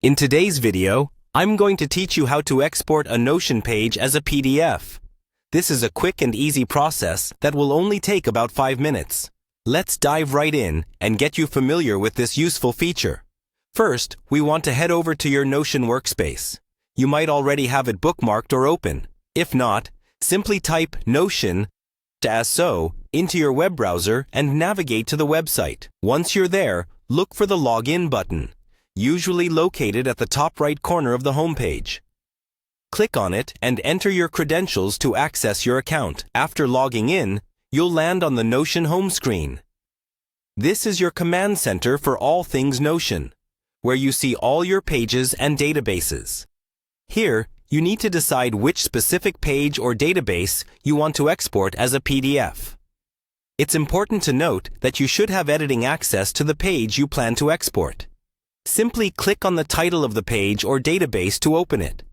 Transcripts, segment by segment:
In today's video, I'm going to teach you how to export a Notion page as a PDF. This is a quick and easy process that will only take about 5 minutes. Let's dive right in and get you familiar with this useful feature. First, we want to head over to your Notion workspace. You might already have it bookmarked or open. If not, simply type Notion as so into your web browser and navigate to the website. Once you're there, look for the Login button, usually located at the top right corner of the homepage. Click on it and enter your credentials to access your account. After logging in, you'll land on the Notion home screen. This is your command center for all things Notion, where you see all your pages and databases. Here, you need to decide which specific page or database you want to export as a PDF. It's important to note that you should have editing access to the page you plan to export. Simply click on the title of the page or database to open it.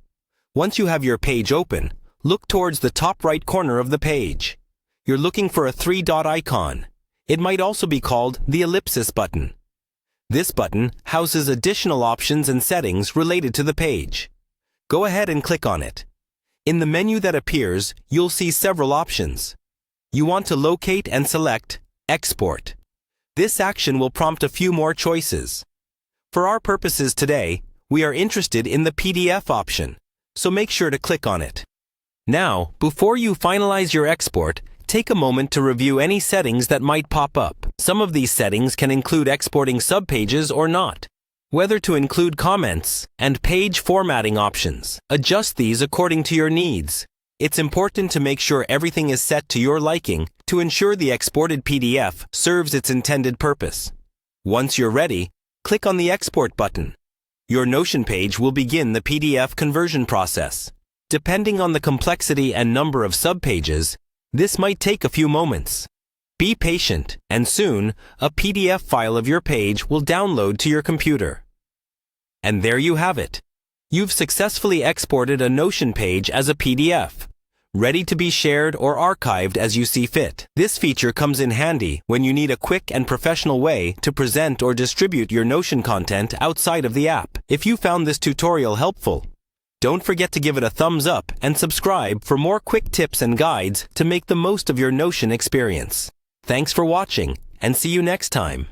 Once you have your page open, look towards the top right corner of the page. You're looking for a 3-dot icon. It might also be called the ellipsis button. This button houses additional options and settings related to the page. Go ahead and click on it. In the menu that appears, you'll see several options. You want to locate and select Export. This action will prompt a few more choices. For our purposes today, we are interested in the PDF option, so make sure to click on it. Now, before you finalize your export, take a moment to review any settings that might pop up. Some of these settings can include exporting subpages or not, whether to include comments, and page formatting options. Adjust these according to your needs. It's important to make sure everything is set to your liking to ensure the exported PDF serves its intended purpose. Once you're ready, click on the Export button. Your Notion page will begin the PDF conversion process. Depending on the complexity and number of subpages, this might take a few moments. Be patient, and soon, a PDF file of your page will download to your computer. And there you have it. You've successfully exported a Notion page as a PDF, ready to be shared or archived as you see fit. This feature comes in handy when you need a quick and professional way to present or distribute your Notion content outside of the app. If you found this tutorial helpful, don't forget to give it a thumbs up and subscribe for more quick tips and guides to make the most of your Notion experience. Thanks for watching, and see you next time.